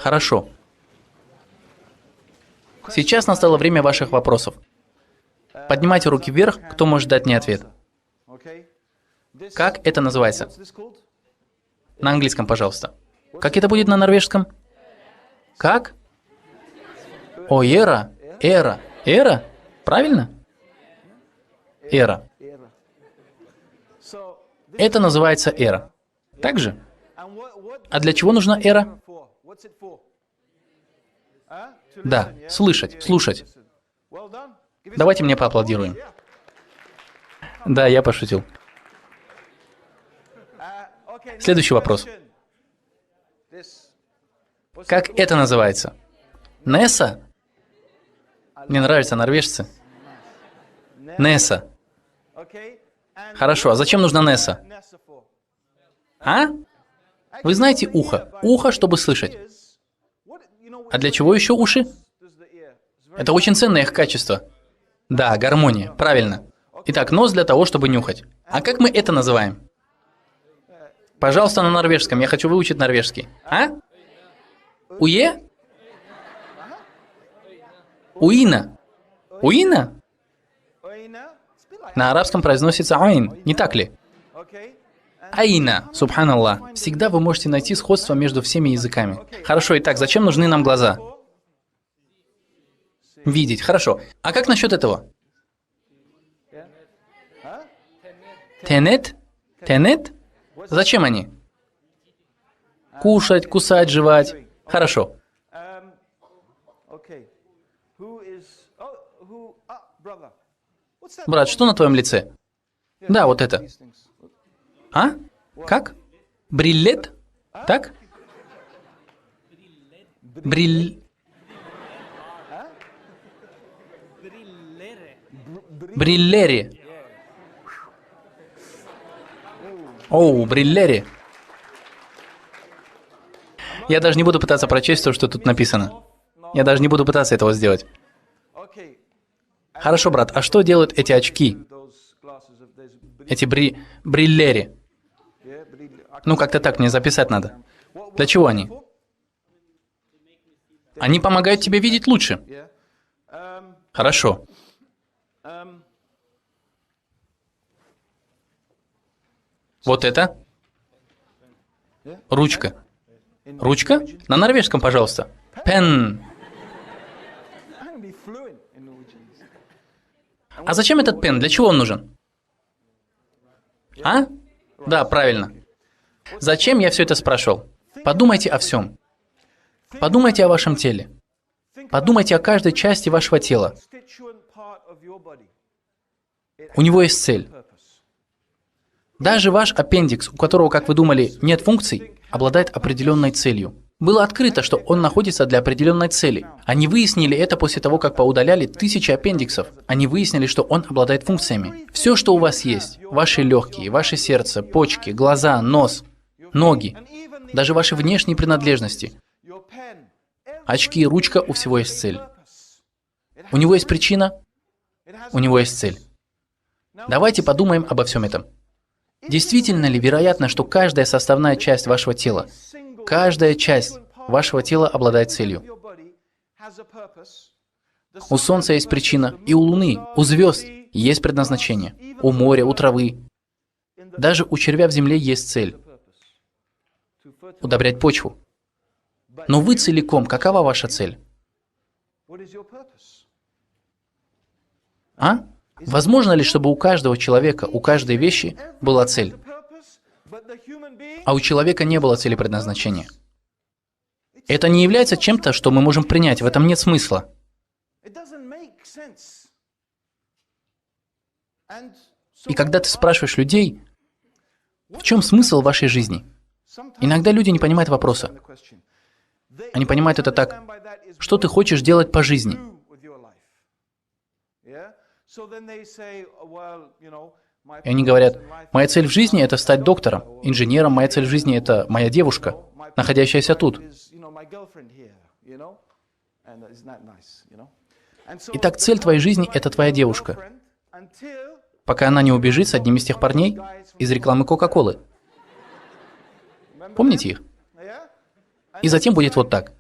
Хорошо. Сейчас настало время ваших вопросов. Поднимайте руки вверх, кто может дать мне ответ. Как это называется? На английском, пожалуйста. Как это будет на норвежском? Как? О, эра. Эра. Эра? Правильно? Эра. Это называется эра. Так же? А для чего нужна эра? Да, слышать, слушать. Давайте мне поаплодируем. Да, я пошутил. Следующий вопрос. Как это называется? Несса? Мне нравятся норвежцы. Несса. Хорошо, а зачем нужна Несса? А? Вы знаете ухо. Ухо, чтобы слышать. А для чего еще уши? Это очень ценное их качество. Да, гармония, правильно. Итак, нос для того, чтобы нюхать. А как мы это называем? Пожалуйста, на норвежском. Я хочу выучить норвежский. А? Уе? Уина. Уина? На арабском произносится айн, не так ли? Аина, субханаллах. Всегда вы можете найти сходство между всеми языками. Хорошо, итак, зачем нужны нам глаза? Видеть, хорошо. А как насчет этого? Тенет? Тенет? Зачем они? Кушать, кусать, жевать. Хорошо. Брат, что на твоем лице? Да, вот это. А? Как? Бриллет? Так? Бриллери. Оу, бриллери. Я даже не буду пытаться прочесть то, что тут написано. Я даже не буду пытаться этого сделать. Хорошо, брат, а что делают эти очки? Эти бриллери? Ну, как-то так мне записать надо. Для чего они? Они помогают тебе видеть лучше. Хорошо. Вот это? Ручка. Ручка? На норвежском, пожалуйста. Пен. А зачем этот пен? Для чего он нужен? А? Да, правильно. Зачем я все это спрашивал? Подумайте о всем. Подумайте о вашем теле. Подумайте о каждой части вашего тела. У него есть цель. Даже ваш аппендикс, у которого, как вы думали, нет функций, обладает определенной целью. Было открыто, что он находится для определенной цели. Они выяснили это после того, как поудаляли тысячи аппендиксов. Они выяснили, что он обладает функциями. Все, что у вас есть, ваши легкие, ваше сердце, почки, глаза, нос, ноги, даже ваши внешние принадлежности, очки, ручка, у всего есть цель. У него есть причина, у него есть цель. Давайте подумаем обо всем этом. Действительно ли вероятно, что каждая составная часть вашего тела, каждая часть вашего тела обладает целью? У Солнца есть причина, и у Луны, у звезд есть предназначение, у моря, у травы. Даже у червя в земле есть цель – удобрять почву. Но вы целиком, какова ваша цель? А? Возможно ли, чтобы у каждого человека, у каждой вещи была цель, а у человека не было цели предназначения? Это не является чем-то, что мы можем принять, в этом нет смысла. И когда ты спрашиваешь людей, в чем смысл вашей жизни, иногда люди не понимают вопроса. Они понимают это так, что ты хочешь делать по жизни. И они говорят, моя цель в жизни – это стать доктором, инженером, моя цель в жизни – это моя девушка, находящаяся тут. Итак, цель твоей жизни – это твоя девушка, пока она не убежит с одним из тех парней из рекламы Кока-Колы. Помните их? И затем будет вот так.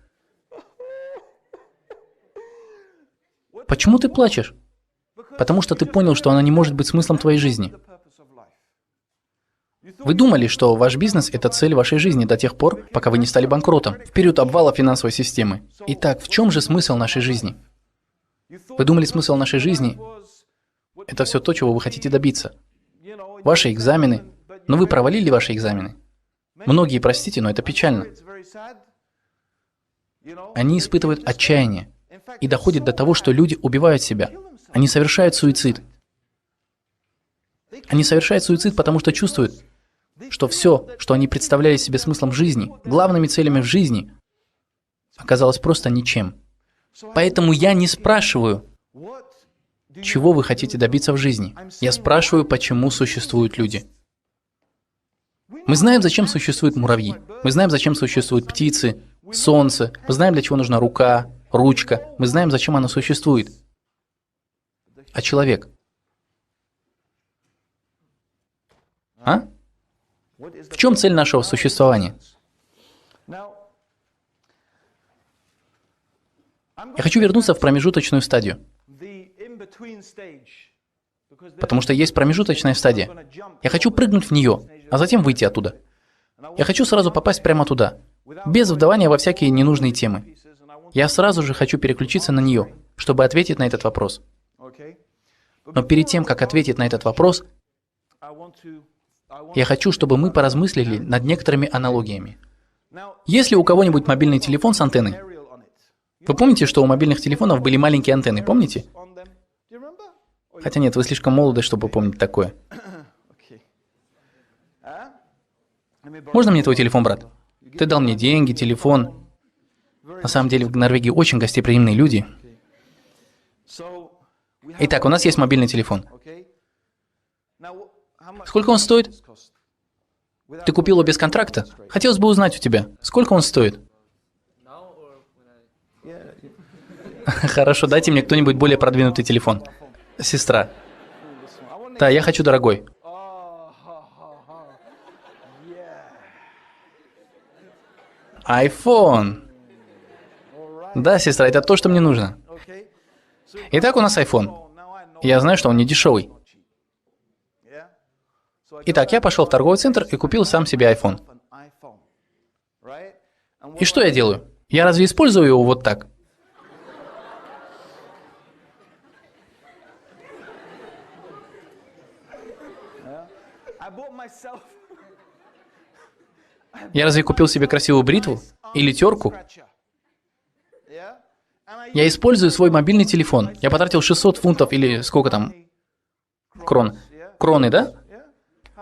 Почему ты плачешь? Потому что ты понял, что она не может быть смыслом твоей жизни. Вы думали, что ваш бизнес – это цель вашей жизни до тех пор, пока вы не стали банкротом, в период обвала финансовой системы. Итак, в чем же смысл нашей жизни? Вы думали, смысл нашей жизни – это все то, чего вы хотите добиться. Ваши экзамены. Но вы провалили ваши экзамены. Многие, простите, но это печально. Они испытывают отчаяние. И доходит до того, что люди убивают себя. Они совершают суицид. Они совершают суицид, потому что чувствуют, что все, что они представляли себе смыслом жизни, главными целями в жизни, оказалось просто ничем. Поэтому я не спрашиваю, чего вы хотите добиться в жизни. Я спрашиваю, почему существуют люди. Мы знаем, зачем существуют муравьи. Мы знаем, зачем существуют птицы, солнце. Мы знаем, для чего нужна рука, ручка. Мы знаем, зачем она существует. А человек? А? В чем цель нашего существования? Я хочу вернуться в промежуточную стадию. Потому что есть промежуточная стадия. Я хочу прыгнуть в нее, а затем выйти оттуда. Я хочу сразу попасть прямо туда, без вдавания во всякие ненужные темы. Я сразу же хочу переключиться на нее, чтобы ответить на этот вопрос. Но перед тем, как ответить на этот вопрос, я хочу, чтобы мы поразмыслили над некоторыми аналогиями. Есть ли у кого-нибудь мобильный телефон с антенной? Вы помните, что у мобильных телефонов были маленькие антенны, помните? Хотя нет, вы слишком молоды, чтобы помнить такое. Можно мне твой телефон, брат? Ты дал мне деньги, телефон. На самом деле в Норвегии очень гостеприимные люди. Итак, у нас есть мобильный телефон. Сколько он стоит? Ты купил его без контракта? Хотелось бы узнать у тебя, сколько он стоит? Хорошо, дайте мне кто-нибудь более продвинутый телефон. Сестра. Да, я хочу дорогой. iPhone. Да, сестра, это то, что мне нужно. Итак, у нас iPhone. Я знаю, что он не дешевый. Итак, я пошел в торговый центр и купил сам себе iPhone. И что я делаю? Я разве использую его вот так? Я разве купил себе красивую бритву? Или терку? Я использую свой мобильный телефон. Я потратил 600 фунтов или сколько там? Крон. Кроны, да?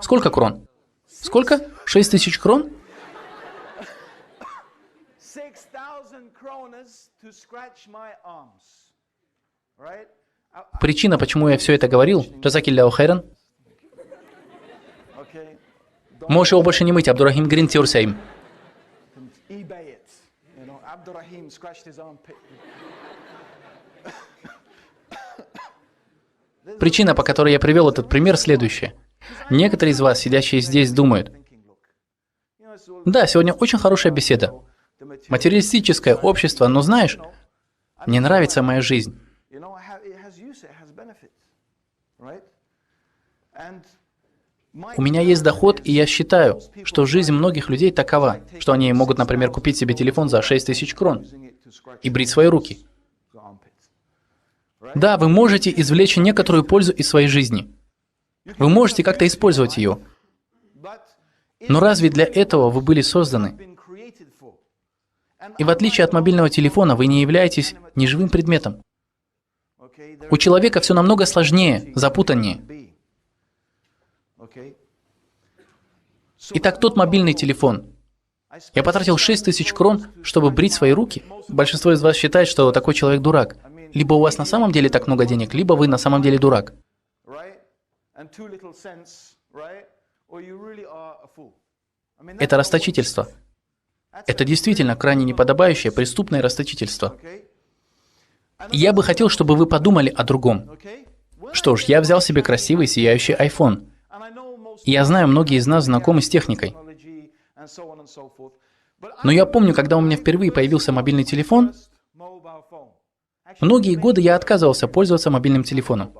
Сколько крон? Сколько? 6000 крон? Причина, почему я все это говорил, Джазакилляху хайран. Можешь его больше не мыть, Абдурахим Грин Тюрсейм. Причина, по которой я привел этот пример, следующая. Некоторые из вас, сидящие здесь, думают: да, сегодня очень хорошая беседа. Материалистическое общество, но знаешь, мне нравится моя жизнь. У меня есть доход, и я считаю, что жизнь многих людей такова, что они могут, например, купить себе телефон за 6000 крон и брить свои руки. Да, вы можете извлечь некоторую пользу из своей жизни. Вы можете как-то использовать ее. Но разве для этого вы были созданы? И в отличие от мобильного телефона, вы не являетесь неживым предметом. У человека все намного сложнее, запутаннее. Итак, тот мобильный телефон. Я потратил 6000 крон, чтобы брить свои руки. Большинство из вас считает, что такой человек дурак. Либо у вас на самом деле так много денег, либо вы на самом деле дурак. Это расточительство. Это действительно крайне неподобающее, преступное расточительство. И я бы хотел, чтобы вы подумали о другом. Что ж, я взял себе красивый сияющий iPhone. И я знаю, многие из нас знакомы с техникой. Но я помню, когда у меня впервые появился мобильный телефон, Многие годы я отказывался пользоваться мобильным телефоном.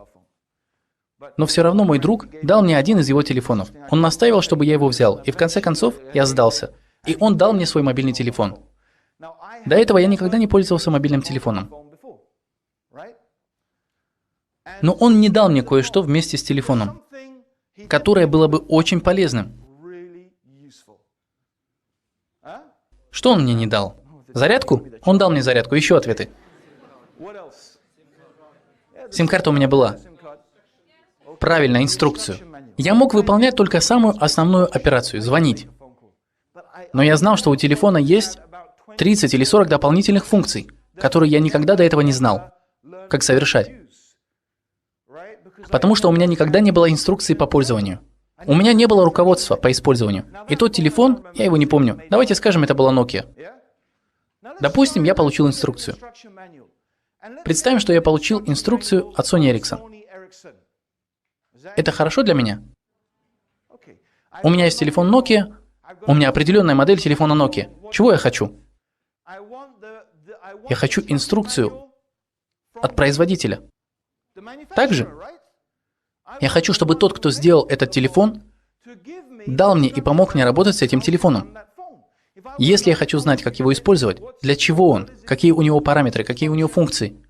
Но все равно мой друг дал мне один из его телефонов. Он настаивал, чтобы я его взял, и в конце концов я сдался. И он дал мне свой мобильный телефон. До этого я никогда не пользовался мобильным телефоном. Но он не дал мне кое-что вместе с телефоном, которое было бы очень полезным. Что он мне не дал? Зарядку? Он дал мне зарядку. Еще ответы. Сим-карта у меня была. Правильно, инструкцию. Я мог выполнять только самую основную операцию – звонить. Но я знал, что у телефона есть 30 или 40 дополнительных функций, которые я никогда до этого не знал, как совершать. Потому что у меня никогда не было инструкции по пользованию. У меня не было руководства по использованию. И тот телефон, я его не помню. Давайте скажем, это была Nokia. Допустим, я получил инструкцию. Представим, что я получил инструкцию от Sony Ericsson. Это хорошо для меня? У меня есть телефон Nokia, у меня определенная модель телефона Nokia. Чего я хочу? Я хочу инструкцию от производителя. Также я хочу, чтобы тот, кто сделал этот телефон, дал мне и помог мне работать с этим телефоном. Если я хочу знать, как его использовать, для чего он, какие у него параметры, какие у него функции,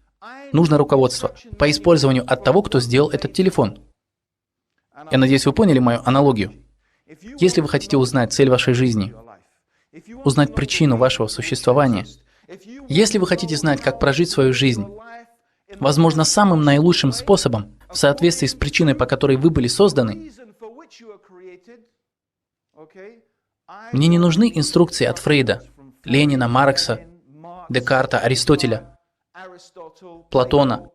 нужно руководство по использованию от того, кто сделал этот телефон. Я надеюсь, вы поняли мою аналогию. Если вы хотите узнать цель вашей жизни, узнать причину вашего существования, если вы хотите знать, как прожить свою жизнь, возможно, самым наилучшим способом, в соответствии с причиной, по которой вы были созданы, мне не нужны инструкции от Фрейда, Ленина, Маркса, Декарта, Аристотеля, Платона.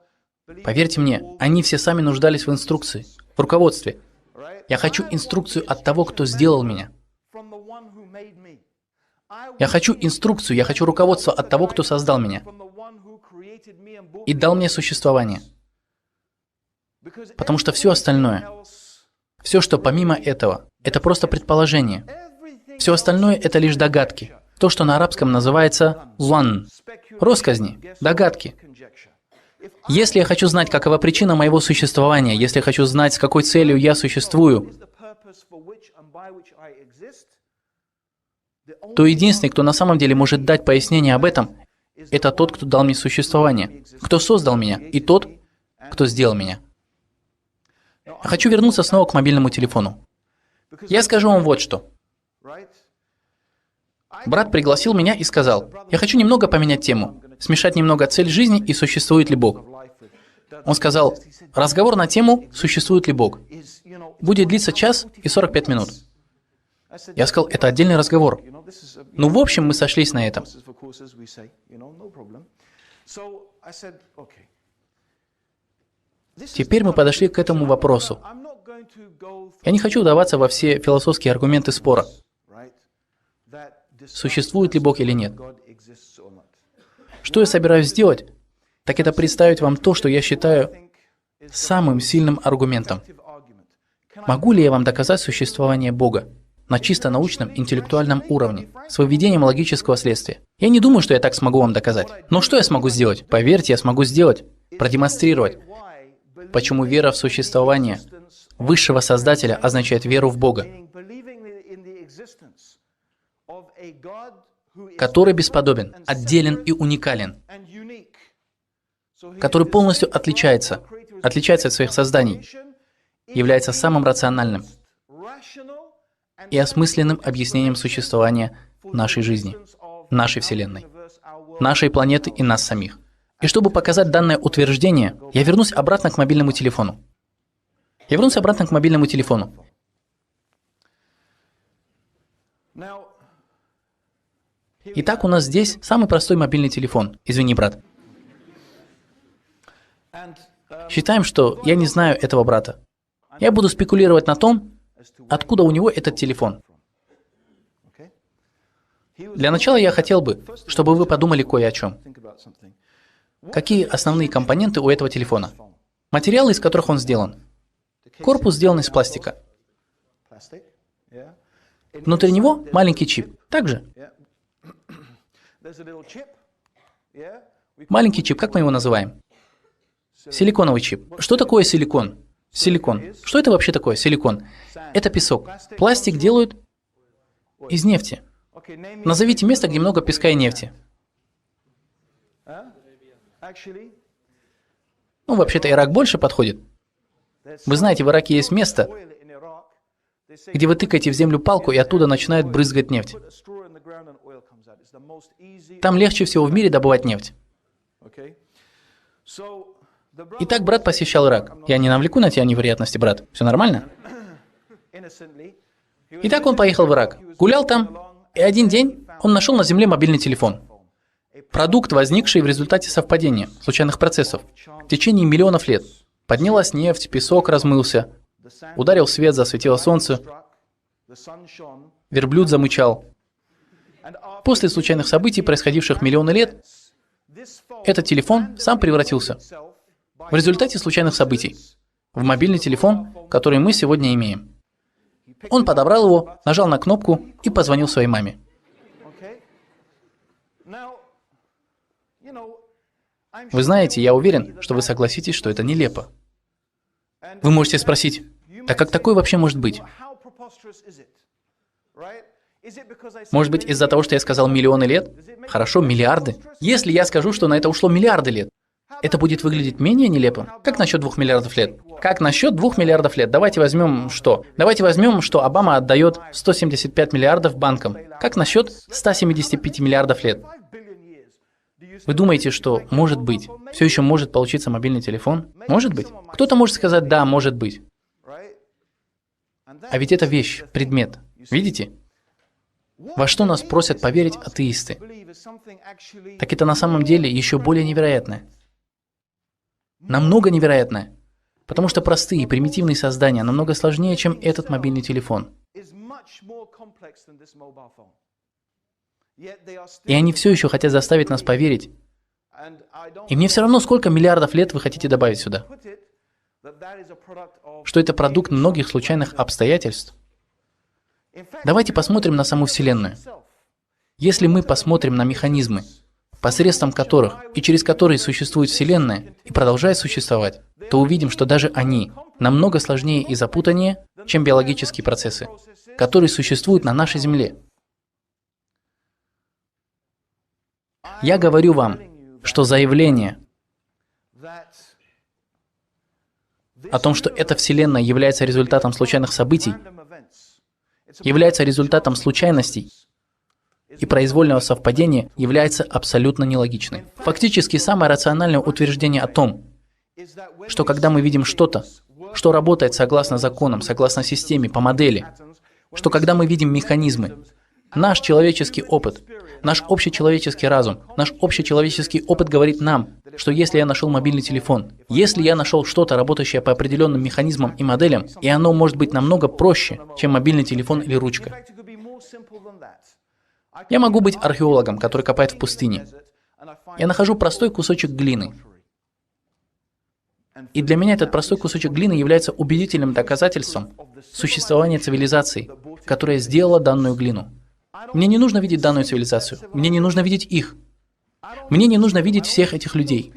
Поверьте мне, они все сами нуждались в инструкции, в руководстве. Я хочу инструкцию от того, кто сделал меня. Я хочу инструкцию, я хочу руководство от того, кто создал меня и дал мне существование. Потому что все остальное, все, что помимо этого, это просто предположение. Все остальное это лишь догадки. То, что на арабском называется «зан». Россказни, догадки. Если я хочу знать, какова причина моего существования, если я хочу знать, с какой целью я существую, то единственный, кто на самом деле может дать пояснение об этом, это тот, кто дал мне существование, кто создал меня, и тот, кто сделал меня. Я хочу вернуться снова к мобильному телефону. Я скажу вам вот что. Брат пригласил меня и сказал, я хочу немного поменять тему, смешать немного цель жизни и существует ли Бог. Он сказал, разговор на тему «Существует ли Бог?» будет длиться 1 час и 45 минут. Я сказал, это отдельный разговор. Ну, в общем, мы сошлись на этом. Теперь мы подошли к этому вопросу. Я не хочу вдаваться во все философские аргументы спора. Существует ли Бог или нет? Что я собираюсь сделать, так это представить вам то, что я считаю самым сильным аргументом. Могу ли я вам доказать существование Бога на чисто научном, интеллектуальном уровне, с выведением логического следствия? Я не думаю, что я так смогу вам доказать. Но что я смогу сделать? Поверьте, я смогу сделать. Продемонстрировать, почему вера в существование высшего Создателя означает веру в Бога, который бесподобен, отделен и уникален, который полностью отличается от своих созданий, является самым рациональным и осмысленным объяснением существования нашей жизни, нашей Вселенной, нашей планеты и нас самих. И чтобы показать данное утверждение, я вернусь обратно к мобильному телефону. Итак, у нас здесь самый простой мобильный телефон. Извини, брат. Считаем, что я не знаю этого брата. Я буду спекулировать на том, откуда у него этот телефон. Для начала я хотел бы, чтобы вы подумали кое о чем. Какие основные компоненты у этого телефона? Материалы, из которых он сделан. Корпус сделан из пластика. Внутри него маленький чип. Также Маленький чип, как мы его называем? Силиконовый чип. Что такое силикон? Силикон. Что это вообще такое, силикон? Это песок. Пластик делают из нефти. Назовите место, где много песка и нефти. Ну, вообще-то Ирак больше подходит. Вы знаете, в Ираке есть место, где вы тыкаете в землю палку, и оттуда начинает брызгать нефть. Там легче всего в мире добывать нефть. Итак, брат посещал Ирак. Я не навлеку на тебя неприятности, брат. Все нормально? Итак, он поехал в Ирак. Гулял там, и один день он нашел на земле мобильный телефон. Продукт, возникший в результате совпадения, случайных процессов. В течение миллионов лет. Поднялась нефть, песок размылся, ударил свет, засветило солнце, верблюд замычал. После случайных событий, происходивших миллионы лет, этот телефон сам превратился в результате случайных событий в мобильный телефон, который мы сегодня имеем. Он подобрал его, нажал на кнопку и позвонил своей маме. Вы знаете, я уверен, что вы согласитесь, что это нелепо. Вы можете спросить, а как такое вообще может быть? Может быть, из-за того, что я сказал миллионы лет? Хорошо, миллиарды. Если я скажу, что на это ушло миллиарды лет, это будет выглядеть менее нелепым? Как насчет 2 миллиардов лет? Как насчет 2 миллиардов лет? Давайте возьмем что? Давайте возьмем, что Обама отдает 175 миллиардов банкам. Как насчет 175 миллиардов лет? Вы думаете, что, может быть, все еще может получиться мобильный телефон? Может быть. Кто-то может сказать, да, может быть. А ведь это вещь, предмет. Видите? Во что нас просят поверить атеисты? Так это на самом деле еще более невероятное. Намного невероятное. Потому что простые, примитивные создания намного сложнее, чем этот мобильный телефон. И они все еще хотят заставить нас поверить. И мне все равно, сколько миллиардов лет вы хотите добавить сюда. Что это продукт многих случайных обстоятельств. Давайте посмотрим на саму Вселенную. Если мы посмотрим на механизмы, посредством которых и через которые существует Вселенная и продолжает существовать, то увидим, что даже они намного сложнее и запутаннее, чем биологические процессы, которые существуют на нашей Земле. Я говорю вам, что заявление о том, что эта Вселенная является результатом случайных событий, является результатом случайностей и произвольного совпадения, является абсолютно нелогичной. Фактически, самое рациональное утверждение о том, что когда мы видим что-то, что работает согласно законам, согласно системе, по модели, что когда мы видим механизмы, наш человеческий опыт, наш общечеловеческий разум, наш общечеловеческий опыт говорит нам, что если я нашел мобильный телефон, если я нашел что-то, работающее по определенным механизмам и моделям, и оно может быть намного проще, чем мобильный телефон или ручка. Я могу быть археологом, который копает в пустыне. Я нахожу простой кусочек глины. И для меня этот простой кусочек глины является убедительным доказательством существования цивилизации, которая сделала данную глину. Мне не нужно видеть данную цивилизацию. Мне не нужно видеть их. Мне не нужно видеть всех этих людей.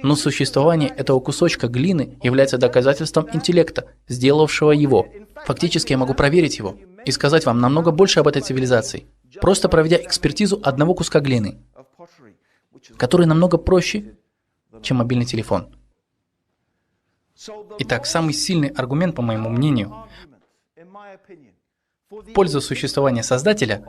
Но существование этого кусочка глины является доказательством интеллекта, сделавшего его. Фактически я могу проверить его и сказать вам намного больше об этой цивилизации, просто проведя экспертизу одного куска глины, который намного проще, чем мобильный телефон. Итак, самый сильный аргумент, по моему мнению, в пользу существования Создателя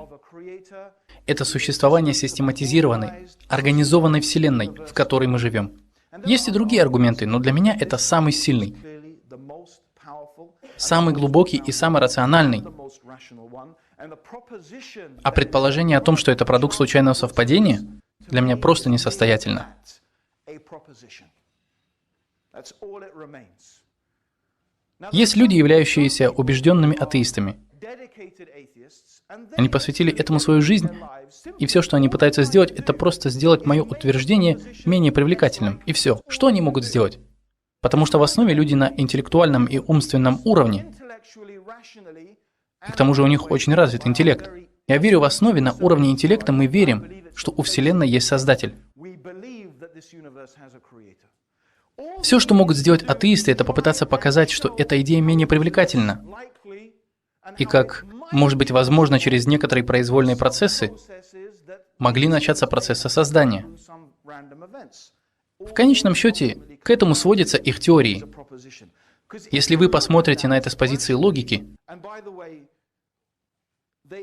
– это существование систематизированной, организованной Вселенной, в которой мы живем. Есть и другие аргументы, но для меня это самый сильный, самый глубокий и самый рациональный. А предположение о том, что это продукт случайного совпадения, для меня просто несостоятельно. Есть люди, являющиеся убежденными атеистами. Они посвятили этому свою жизнь, и все, что они пытаются сделать, это просто сделать мое утверждение менее привлекательным. И все. Что они могут сделать? Потому что в основе люди на интеллектуальном и умственном уровне, и к тому же у них очень развит интеллект. Я верю в основе, на уровне интеллекта мы верим, что у Вселенной есть Создатель. Все, что могут сделать атеисты, это попытаться показать, что эта идея менее привлекательна. И как, может быть, возможно, через некоторые произвольные процессы могли начаться процессы создания. В конечном счете, к этому сводятся их теории. Если вы посмотрите на это с позиции логики,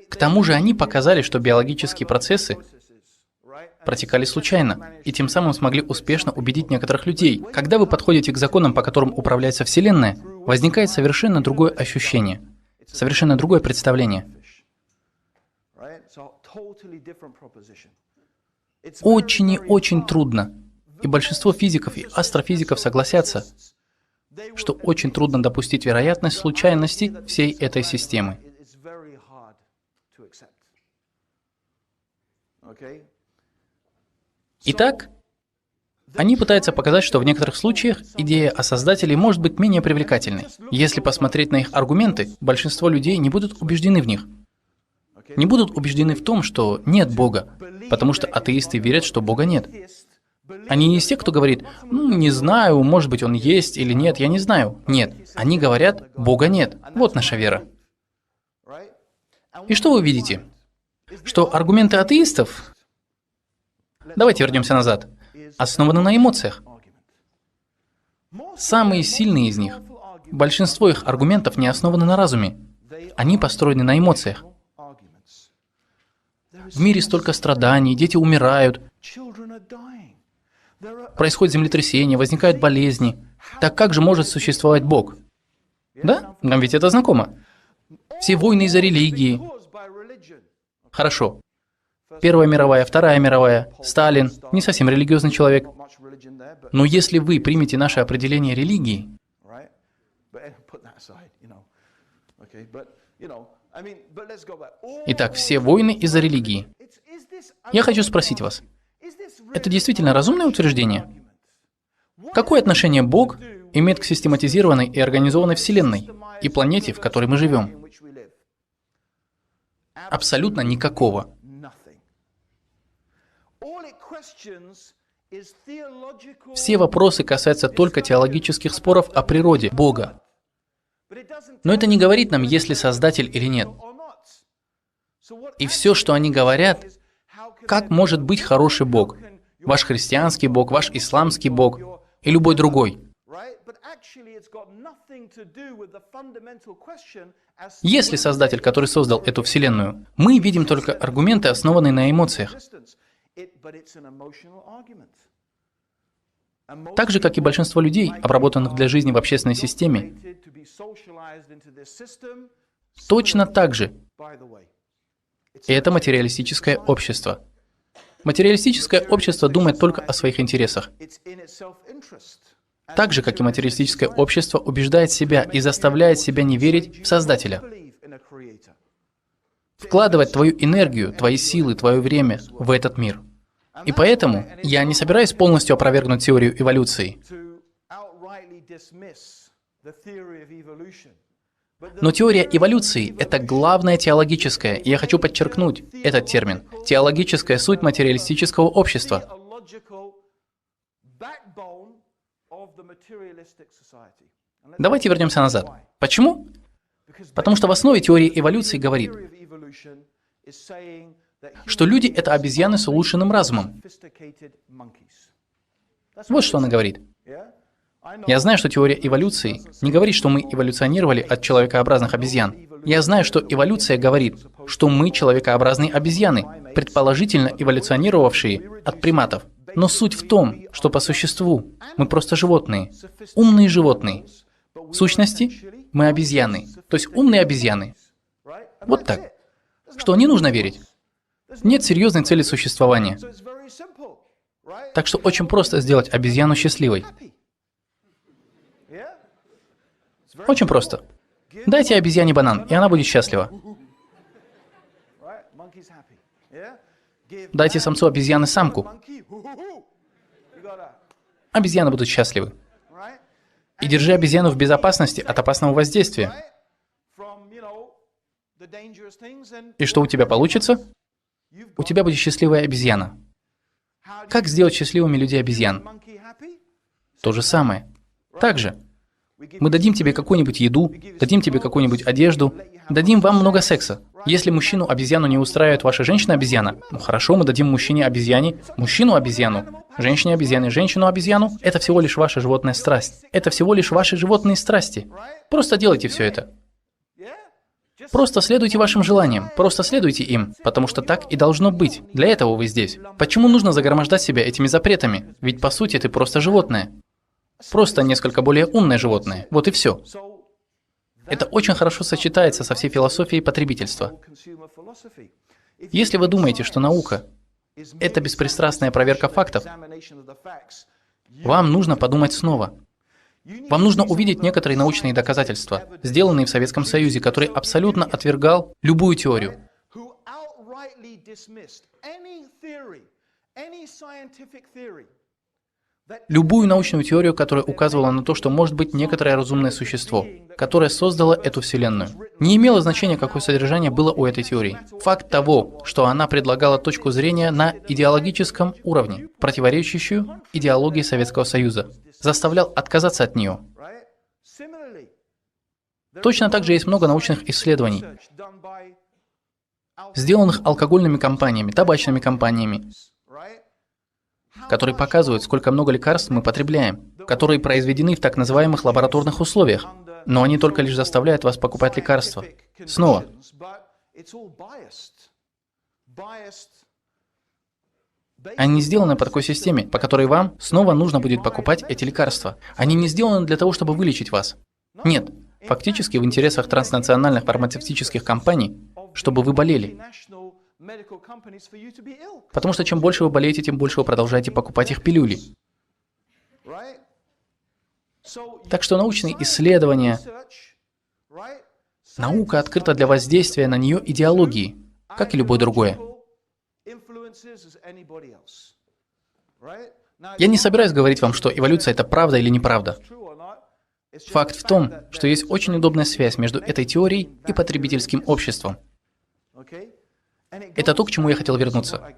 к тому же они показали, что биологические процессы протекали случайно, и тем самым смогли успешно убедить некоторых людей. Когда вы подходите к законам, по которым управляется Вселенная, возникает совершенно другое ощущение, совершенно другое представление. Очень и очень трудно, и большинство физиков и астрофизиков согласятся, что очень трудно допустить вероятность случайности всей этой системы. Итак, они пытаются показать, что в некоторых случаях идея о Создателе может быть менее привлекательной. Если посмотреть на их аргументы, большинство людей не будут убеждены в них. Не будут убеждены в том, что нет Бога, потому что атеисты верят, что Бога нет. Они не из тех, кто говорит, не знаю, может быть, Он есть или нет, я не знаю. Нет, они говорят, Бога нет. Вот наша вера. И что вы видите? Что аргументы атеистов, давайте вернемся назад, основаны на эмоциях. Самые сильные из них, большинство их аргументов не основаны на разуме. Они построены на эмоциях. В мире столько страданий, дети умирают, происходит землетрясение, возникают болезни. Так как же может существовать Бог? Да? Нам ведь это знакомо. Все войны из-за религии. Хорошо. Первая мировая, Вторая мировая, Сталин, не совсем религиозный человек. Но если вы примете наше определение религии, итак, все войны из-за религии. Я хочу спросить вас, это действительно разумное утверждение? Какое отношение Бог имеет к систематизированной и организованной Вселенной и планете, в которой мы живем? Абсолютно никакого. Все вопросы касаются только теологических споров о природе Бога. Но это не говорит нам, есть ли Создатель или нет. И все, что они говорят, как может быть хороший Бог? Ваш христианский Бог, ваш исламский Бог и любой другой. Есть ли Создатель, который создал эту Вселенную? Мы видим только аргументы, основанные на эмоциях. Так же, как и большинство людей, обработанных для жизни в общественной системе, точно так же. И это материалистическое общество. Материалистическое общество думает только о своих интересах. Так же, как и материалистическое общество убеждает себя и заставляет себя не верить в Создателя. Вкладывать твою энергию, твои силы, твое время в этот мир. И поэтому я не собираюсь полностью опровергнуть теорию эволюции. Но теория эволюции — это главная теологическая, и я хочу подчеркнуть этот термин, теологическая суть материалистического общества. Давайте вернемся назад. Почему? Потому что в основе теории эволюции говорит, что люди — это обезьяны с улучшенным разумом. Вот что она говорит. Я знаю, что теория эволюции не говорит, что мы эволюционировали от человекообразных обезьян. Я знаю, что эволюция говорит, что мы человекообразные обезьяны, предположительно эволюционировавшие от приматов. Но суть в том, что по существу мы просто животные, умные животные. В сущности, мы обезьяны, то есть умные обезьяны. Вот так. Что не нужно верить. Нет серьезной цели существования. Так что очень просто сделать обезьяну счастливой. Очень просто. Дайте обезьяне банан, и она будет счастлива. Дайте самцу обезьяны самку. Обезьяны будут счастливы. И держи обезьяну в безопасности от опасного воздействия. И что у тебя получится? У тебя будет счастливая обезьяна. Как сделать счастливыми людей-обезьян? То же самое. Также. Мы дадим тебе какую-нибудь еду, дадим тебе какую-нибудь одежду, дадим вам много секса. Если мужчину-обезьяну не устраивает ваша женщина-обезьяна, ну хорошо, мы дадим мужчине-обезьяне мужчину-обезьяну, женщине-обезьяне женщину-обезьяну. Это всего лишь ваша животная страсть. Это всего лишь ваши животные страсти. Просто делайте все это. Просто следуйте вашим желаниям, просто следуйте им, потому что так и должно быть. Для этого вы здесь. Почему нужно загромождать себя этими запретами? Ведь по сути ты просто животное. Просто несколько более умное животное. Вот и все. Это очень хорошо сочетается со всей философией потребительства. Если вы думаете, что наука – это беспристрастная проверка фактов, вам нужно подумать снова. Вам нужно увидеть некоторые научные доказательства, сделанные в Советском Союзе, который абсолютно отвергал любую теорию. Любую научную теорию, которая указывала на то, что может быть некоторое разумное существо, которое создало эту Вселенную. Не имело значения, какое содержание было у этой теории. Факт того, что она предлагала точку зрения на идеологическом уровне, противоречащую идеологии Советского Союза, заставлял отказаться от нее. Точно так же есть много научных исследований, сделанных алкогольными компаниями, табачными компаниями, которые показывают, сколько много лекарств мы потребляем, которые произведены в так называемых лабораторных условиях, но они только лишь заставляют вас покупать лекарства. Снова. Они не сделаны по такой системе, по которой вам снова нужно будет покупать эти лекарства. Они не сделаны для того, чтобы вылечить вас. Нет, фактически в интересах транснациональных фармацевтических компаний, чтобы вы болели. Потому что чем больше вы болеете, тем больше вы продолжаете покупать их пилюли. Так что научные исследования, наука открыта для воздействия на нее идеологии, как и любое другое. Я не собираюсь говорить вам, что эволюция – это правда или неправда. Факт в том, что есть очень удобная связь между этой теорией и потребительским обществом. Это то, к чему я хотел вернуться.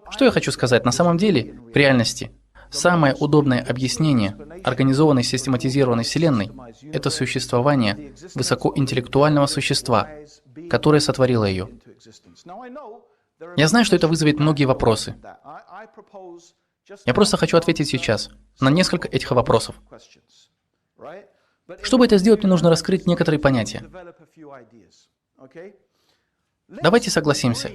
Что я хочу сказать? На самом деле, в реальности, самое удобное объяснение организованной систематизированной Вселенной – это существование высокоинтеллектуального существа, которое сотворило ее. Я знаю, что это вызовет многие вопросы. Я просто хочу ответить сейчас на несколько этих вопросов. Чтобы это сделать, мне нужно раскрыть некоторые понятия. Давайте согласимся.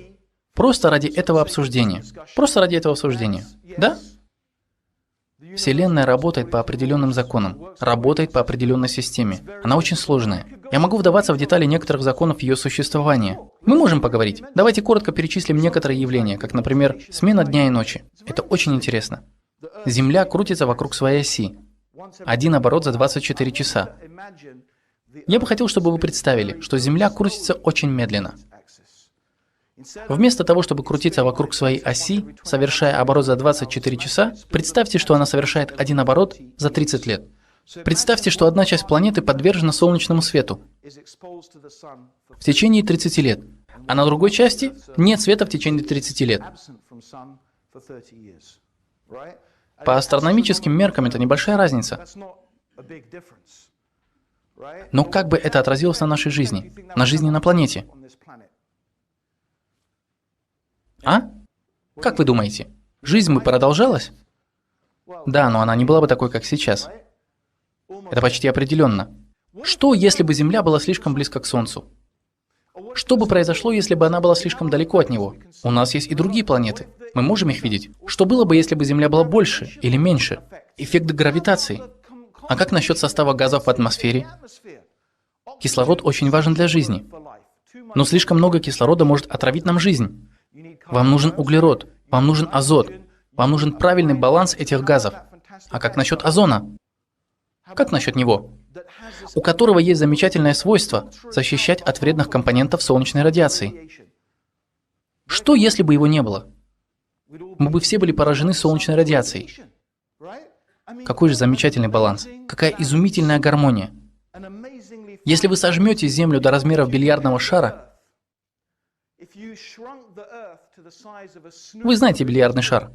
Просто ради этого обсуждения. Просто ради этого обсуждения. Да? Вселенная работает по определенным законам, работает по определенной системе. Она очень сложная. Я могу вдаваться в детали некоторых законов ее существования. Мы можем поговорить. Давайте коротко перечислим некоторые явления, как, например, смена дня и ночи. Это очень интересно. Земля крутится вокруг своей оси. Один оборот за 24 часа. Я бы хотел, чтобы вы представили, что Земля крутится очень медленно. Вместо того, чтобы крутиться вокруг своей оси, совершая оборот за 24 часа, представьте, что она совершает один оборот за 30 лет. Представьте, что одна часть планеты подвержена солнечному свету в течение 30 лет, а на другой части нет света в течение 30 лет. По астрономическим меркам это небольшая разница. Но как бы это отразилось на нашей жизни, на жизни на планете? А? Как вы думаете? Жизнь бы продолжалась? Да, но она не была бы такой, как сейчас. Это почти определенно. Что, если бы Земля была слишком близко к Солнцу? Что бы произошло, если бы она была слишком далеко от него? У нас есть и другие планеты. Мы можем их видеть. Что было бы, если бы Земля была больше или меньше? Эффект гравитации. А как насчет состава газов в атмосфере? Кислород очень важен для жизни. Но слишком много кислорода может отравить нам жизнь. Вам нужен углерод, вам нужен азот, вам нужен правильный баланс этих газов. А как насчет озона? Как насчет него? У которого есть замечательное свойство защищать от вредных компонентов солнечной радиации. Что, если бы его не было? Мы бы все были поражены солнечной радиацией. Какой же замечательный баланс. Какая изумительная гармония. Если вы сожмете Землю до размеров бильярдного шара, вы знаете бильярдный шар,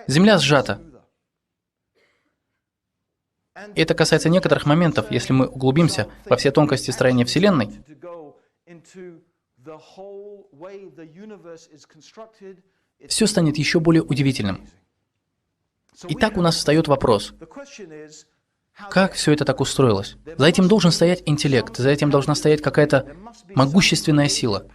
Земля сжата. И это касается некоторых моментов, если мы углубимся во все тонкости строения Вселенной. Все станет еще более удивительным. Итак, у нас встает вопрос, как все это так устроилось? За этим должен стоять интеллект, за этим должна стоять какая-то могущественная сила.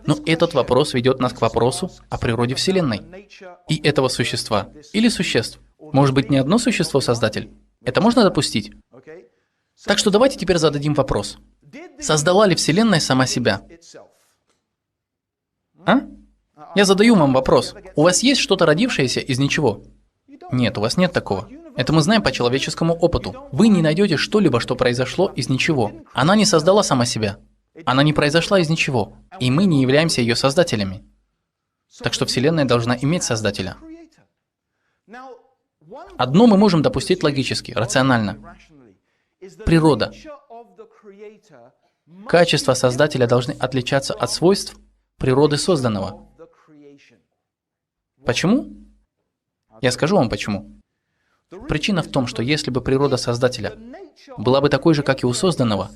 Но этот вопрос ведет нас к вопросу о природе Вселенной и этого существа или существ. Может быть, не одно существо Создатель? Это можно допустить? Так что давайте теперь зададим вопрос. Создала ли Вселенная сама себя? А? Я задаю вам вопрос. У вас есть что-то родившееся из ничего? Нет, у вас нет такого. Это мы знаем по человеческому опыту. Вы не найдете что-либо, что произошло из ничего. Она не создала сама себя. Она не произошла из ничего. И мы не являемся ее создателями. Так что Вселенная должна иметь создателя. Одно мы можем допустить логически, рационально. Природа. Качества создателя должны отличаться от свойств природы созданного. Почему? Я скажу вам почему. Причина в том, что если бы природа создателя была бы такой же, как и у созданного,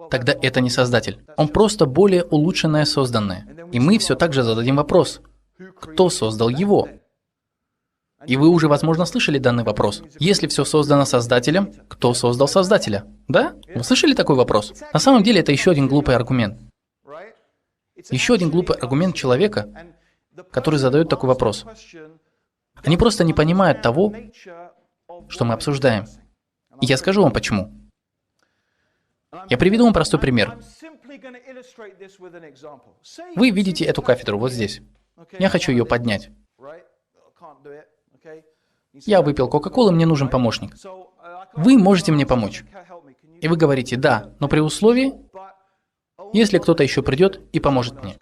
тогда это не создатель. Он просто более улучшенное созданное. И мы все так же зададим вопрос, кто создал его? И вы уже, возможно, слышали данный вопрос. Если все создано создателем, кто создал создателя? Да? Вы слышали такой вопрос? На самом деле это еще один глупый аргумент. Еще один глупый аргумент человека, который задает такой вопрос. Они просто не понимают того, что мы обсуждаем. И я скажу вам почему. Я приведу вам простой пример. Вы видите эту кафедру вот здесь. Я хочу ее поднять. Я выпил Кока-Колы, мне нужен помощник. Вы можете мне помочь. И вы говорите, да, но при условии, если кто-то еще придет и поможет мне.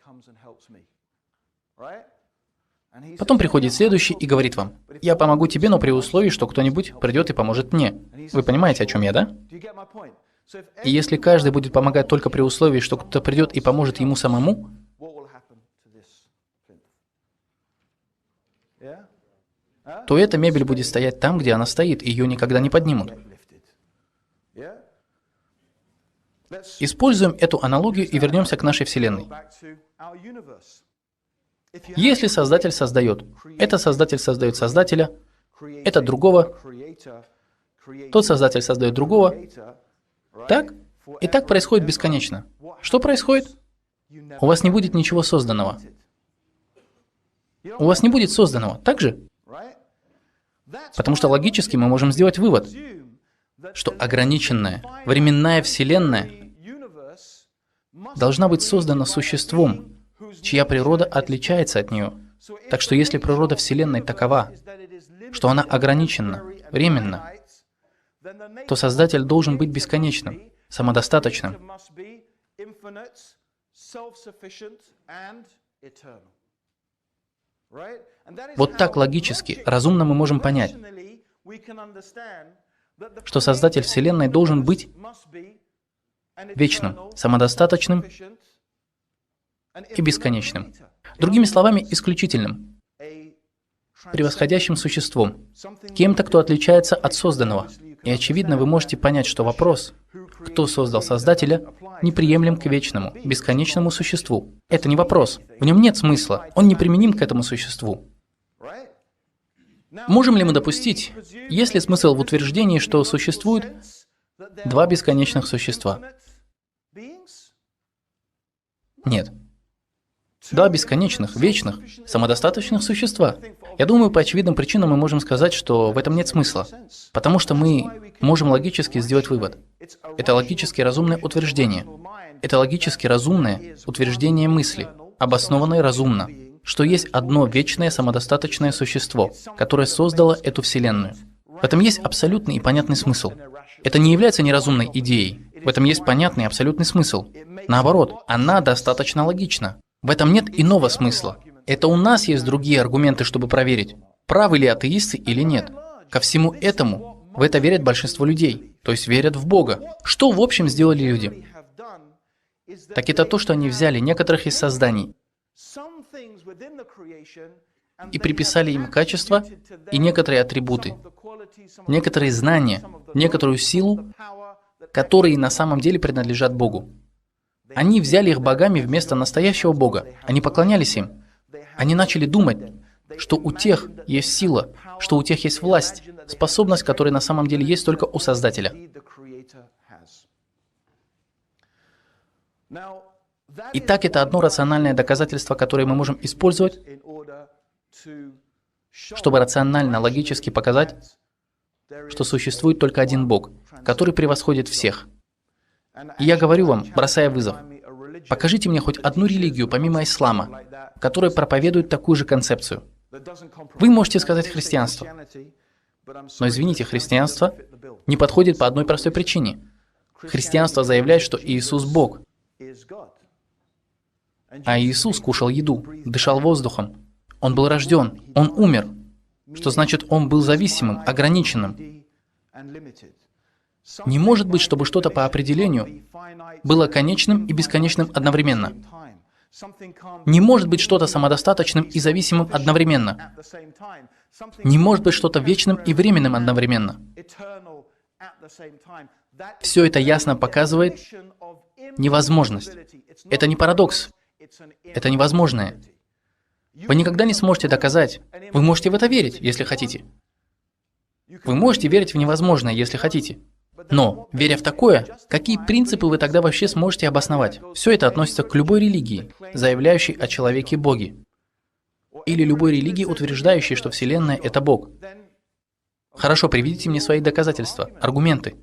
Потом приходит следующий и говорит вам, я помогу тебе, но при условии, что кто-нибудь придет и поможет мне. Вы понимаете, о чем я, да? И если каждый будет помогать только при условии, что кто-то придет и поможет ему самому, то эта мебель будет стоять там, где она стоит, и ее никогда не поднимут. Используем эту аналогию и вернемся к нашей Вселенной. Если Создатель создает, этот Создатель создает Создателя, этот другого, тот Создатель создает другого, так? И так происходит бесконечно. Что происходит? У вас не будет ничего созданного. У вас не будет созданного, так же? Потому что логически мы можем сделать вывод, что ограниченная, временная Вселенная должна быть создана существом, чья природа отличается от нее. Так что если природа Вселенной такова, что она ограничена, временна, то Создатель должен быть бесконечным, самодостаточным. Вот так логически, разумно мы можем понять, что Создатель Вселенной должен быть вечным, самодостаточным и бесконечным. Другими словами, исключительным, превосходящим существом, кем-то, кто отличается от созданного. И очевидно, вы можете понять, что вопрос, кто создал Создателя, неприемлем к вечному, бесконечному существу. Это не вопрос. В нем нет смысла. Он неприменим к этому существу. Можем ли мы допустить, есть ли смысл в утверждении, что существует два бесконечных существа? Нет. Два бесконечных, вечных, самодостаточных существа. Я думаю, по очевидным причинам мы можем сказать, что в этом нет смысла. Потому что мы можем логически сделать вывод. Это логически разумное утверждение. Это логически разумное утверждение мысли, обоснованное разумно, что есть одно вечное самодостаточное существо, которое создало эту Вселенную. В этом есть абсолютный и понятный смысл. Это не является неразумной идеей. В этом есть понятный и абсолютный смысл. Наоборот, она достаточно логична. В этом нет иного смысла. Это у нас есть другие аргументы, чтобы проверить, правы ли атеисты или нет. Ко всему этому В это верят большинство людей, то есть верят в Бога. Что в общем сделали люди? Так это то, что они взяли некоторых из созданий и приписали им качества и некоторые атрибуты, некоторые знания, некоторую силу, которые на самом деле принадлежат Богу. Они взяли их богами вместо настоящего Бога. Они поклонялись им. Они начали думать, что у тех есть сила, что у тех есть власть, способность, которая на самом деле есть только у Создателя. Итак, это одно рациональное доказательство, которое мы можем использовать, чтобы рационально, логически показать, что существует только один Бог, который превосходит всех. И я говорю вам, бросая вызов, покажите мне хоть одну религию, помимо ислама, которая проповедует такую же концепцию. Вы можете сказать христианство. Но извините, христианство не подходит по одной простой причине. Христианство заявляет, что Иисус Бог. А Иисус кушал еду, дышал воздухом. Он был рожден, Он умер. Что значит, Он был зависимым, ограниченным. Не может быть, чтобы что-то по определению было конечным и бесконечным одновременно. Не может быть что-то самодостаточным и зависимым одновременно. Не может быть что-то вечным и временным одновременно. Все это ясно показывает невозможность. Это не парадокс. Это невозможное. Вы никогда не сможете доказать. Вы можете в это верить, если хотите. Вы можете верить в невозможное, если хотите. Но, веря в такое, какие принципы вы тогда вообще сможете обосновать? Все это относится к любой религии, заявляющей о человеке Боге. Или любой религии, утверждающей, что Вселенная — это Бог. Хорошо, приведите мне свои доказательства, аргументы,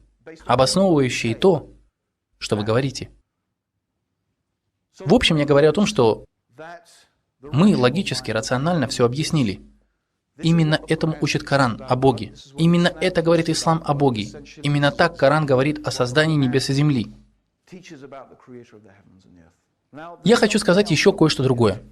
обосновывающие то, что вы говорите. В общем, я говорю о том, что мы логически, рационально все объяснили. Именно этому учит Коран о Боге. Именно это говорит ислам о Боге. Именно так Коран говорит о создании небес и земли. Я хочу сказать еще кое-что другое.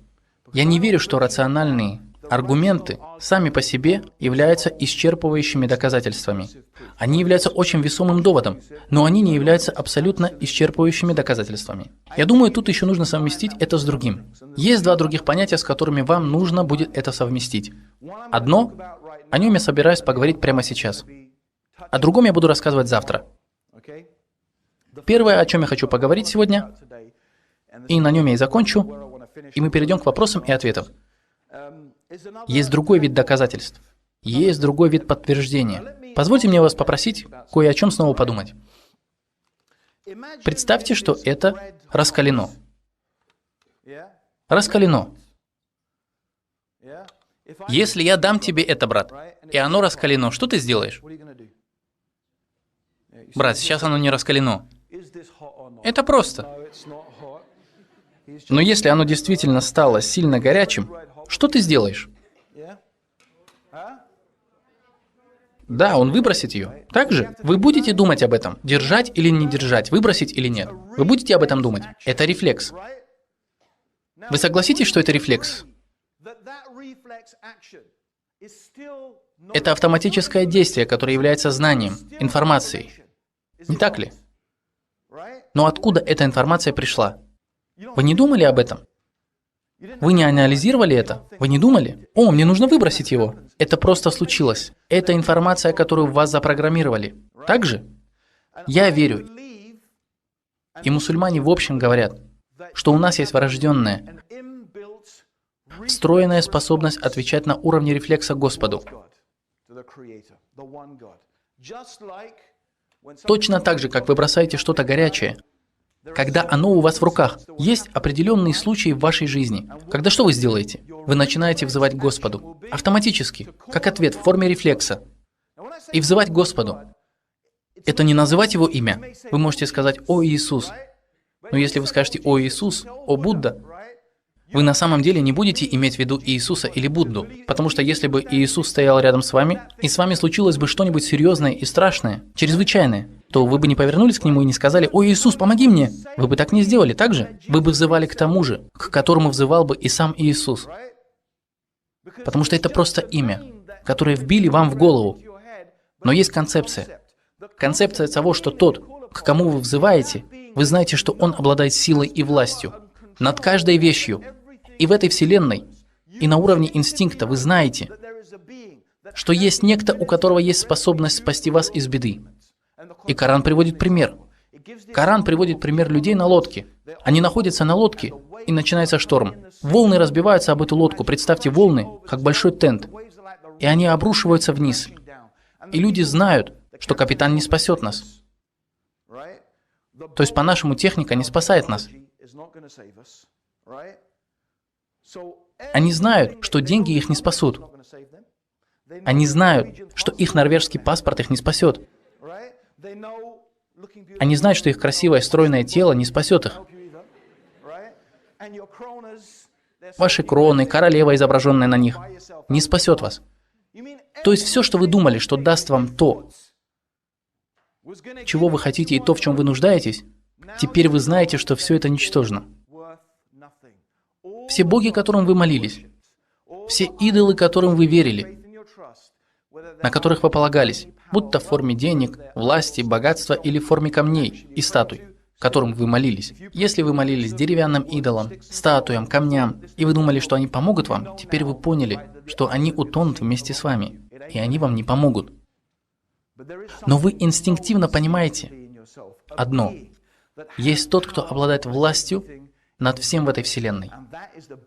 Я не верю, что рациональные аргументы сами по себе являются исчерпывающими доказательствами. Они являются очень весомым доводом, но они не являются абсолютно исчерпывающими доказательствами. Я думаю, тут еще нужно совместить это с другим. Есть два других понятия, с которыми вам нужно будет это совместить. Одно, о нем я собираюсь поговорить прямо сейчас. О другом я буду рассказывать завтра. Первое, о чем я хочу поговорить сегодня, и на нем я и закончу, и мы перейдем к вопросам и ответам. Есть другой вид доказательств. Есть другой вид подтверждения. Позвольте мне вас попросить кое о чем снова подумать. Представьте, что это раскалено. Раскалено. Если я дам тебе это, брат, и оно раскалено, что ты сделаешь? Брат, сейчас оно не раскалено. Это просто. Но если оно действительно стало сильно горячим, что ты сделаешь? Да, он выбросит ее. Также вы будете думать об этом, держать или не держать, выбросить или нет. Вы будете об этом думать. Это рефлекс. Вы согласитесь, что это рефлекс? Это автоматическое действие, которое является знанием, информацией. Не так ли? Но откуда эта информация пришла? Вы не думали об этом? Вы не анализировали это? Вы не думали? О, мне нужно выбросить его. Это просто случилось. Это информация, которую в вас запрограммировали. Так же? Я верю. И мусульмане в общем говорят, что у нас есть врожденная, встроенная способность отвечать на уровне рефлекса Господу. Точно так же, как вы бросаете что-то горячее, когда оно у вас в руках. Есть определенные случаи в вашей жизни, когда что вы сделаете? Вы начинаете взывать к Господу. Автоматически, как ответ в форме рефлекса. И взывать к Господу. Это не называть Его имя. Вы можете сказать «О Иисус». Но если вы скажете «О Иисус», «О Будда», вы на самом деле не будете иметь в виду Иисуса или Будду. Потому что если бы Иисус стоял рядом с вами, и с вами случилось бы что-нибудь серьезное и страшное, чрезвычайное, то вы бы не повернулись к Нему и не сказали «О Иисус, помоги мне!» Вы бы так не сделали, так же? Вы бы взывали к тому же, к которому взывал бы и сам Иисус. Потому что это просто имя, которое вбили вам в голову. Но есть концепция. Концепция того, что тот, к кому вы взываете, вы знаете, что он обладает силой и властью над каждой вещью. И в этой вселенной, и на уровне инстинкта вы знаете, что есть некто, у которого есть способность спасти вас из беды. И Коран приводит пример. Коран приводит пример людей на лодке. Они находятся на лодке, и начинается шторм. Волны разбиваются об эту лодку. Представьте волны, как большой тент. И они обрушиваются вниз. И люди знают, что капитан не спасет нас. То есть, по-нашему, техника не спасает нас. Они знают, что деньги их не спасут. Они знают, что их норвежский паспорт их не спасет. Они знают, что их красивое, стройное тело не спасет их. Ваши кроны, королева, изображенная на них, не спасет вас. То есть все, что вы думали, что даст вам то, чего вы хотите и то, в чем вы нуждаетесь, теперь вы знаете, что все это ничтожно. Все боги, которым вы молились, все идолы, которым вы верили, на которых вы полагались, будто в форме денег, власти, богатства или в форме камней и статуй, которым вы молились. Если вы молились деревянным идолам, статуям, камням, и вы думали, что они помогут вам, теперь вы поняли, что они утонут вместе с вами, и они вам не помогут. Но вы инстинктивно понимаете одно. Есть тот, кто обладает властью над всем в этой вселенной.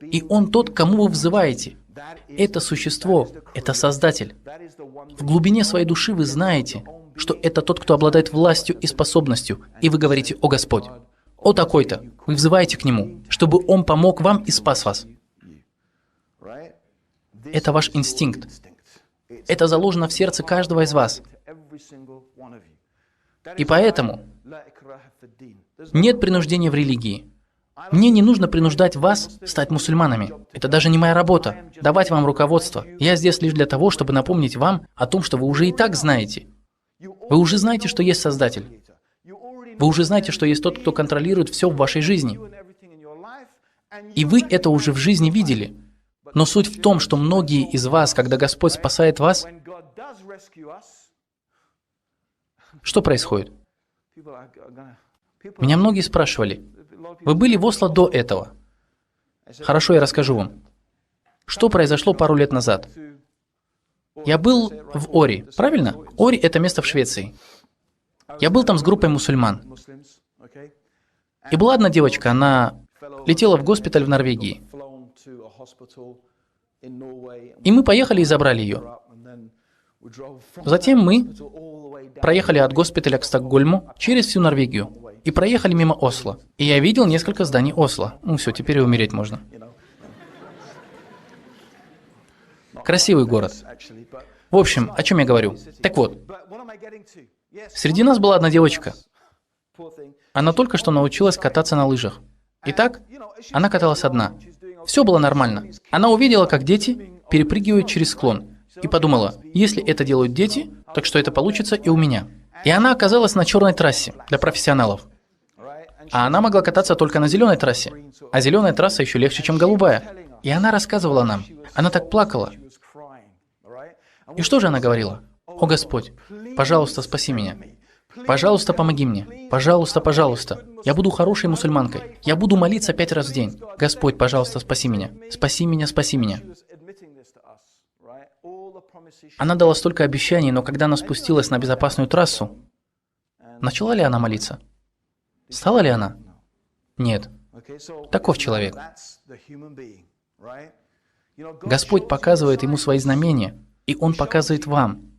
И он тот, кому вы взываете. Это существо, это Создатель. В глубине своей души вы знаете, что это тот, кто обладает властью и способностью. И вы говорите: «О Господь, о такой-то». Вы взываете к Нему, чтобы Он помог вам и спас вас. Это ваш инстинкт. Это заложено в сердце каждого из вас. И поэтому нет принуждения в религии. Мне не нужно принуждать вас стать мусульманами. Это даже не моя работа, давать вам руководство. Я здесь лишь для того, чтобы напомнить вам о том, что вы уже и так знаете. Вы уже знаете, что есть Создатель. Вы уже знаете, что есть тот, кто контролирует все в вашей жизни. И вы это уже в жизни видели. Но суть в том, что многие из вас, когда Господь спасает вас, что происходит? Меня многие спрашивали: вы были в Осло до этого? Хорошо, я расскажу вам. Что произошло пару лет назад? Я был в Ори, правильно? Ори — это место в Швеции. Я был там с группой мусульман. И была одна девочка, она летела в госпиталь в Норвегии. И мы поехали и забрали ее. Затем мы проехали от госпиталя к Стокгольму через всю Норвегию и проехали мимо Осло. И я видел несколько зданий Осло. Ну все, теперь и умереть можно. Красивый город. В общем, о чем я говорю? Так вот, среди нас была одна девочка. Она только что научилась кататься на лыжах. Итак, она каталась одна. Все было нормально. Она увидела, как дети перепрыгивают через склон. И подумала: если это делают дети, так что это получится и у меня. И она оказалась на черной трассе для профессионалов. А она могла кататься только на зеленой трассе. А зеленая трасса еще легче, чем голубая. И она рассказывала нам. Она так плакала. И что же она говорила? «О Господь, пожалуйста, спаси меня. Пожалуйста, помоги мне. Пожалуйста, пожалуйста. Я буду хорошей мусульманкой. Я буду молиться 5 раз в день. Господь, пожалуйста, спаси меня. Спаси меня, спаси меня». Она дала столько обещаний, но когда она спустилась на безопасную трассу, начала ли она молиться? Стала ли она? Нет. Таков человек. Господь показывает ему свои знамения, и Он показывает вам.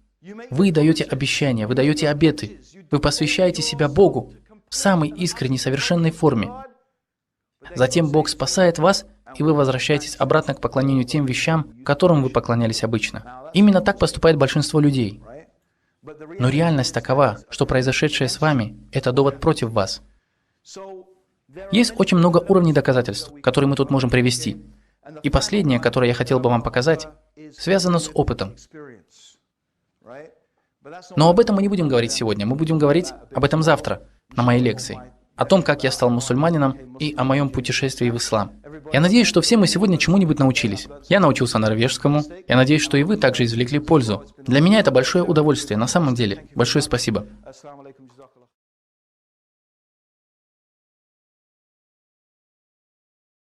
Вы даете обещания, вы даете обеты, вы посвящаете себя Богу в самой искренней, совершенной форме. Затем Бог спасает вас, и вы возвращаетесь обратно к поклонению тем вещам, которым вы поклонялись обычно. Именно так поступает большинство людей. Но реальность такова, что произошедшее с вами – это довод против вас. Есть очень много уровней доказательств, которые мы тут можем привести. И последнее, которое я хотел бы вам показать, связано с опытом. Но об этом мы не будем говорить сегодня, мы будем говорить об этом завтра, на моей лекции. о том, как я стал мусульманином и о моем путешествии в ислам. Я надеюсь, что все мы сегодня чему-нибудь научились. Я научился норвежскому. Я надеюсь, что и вы также извлекли пользу. Для меня это большое удовольствие, на самом деле. Большое спасибо.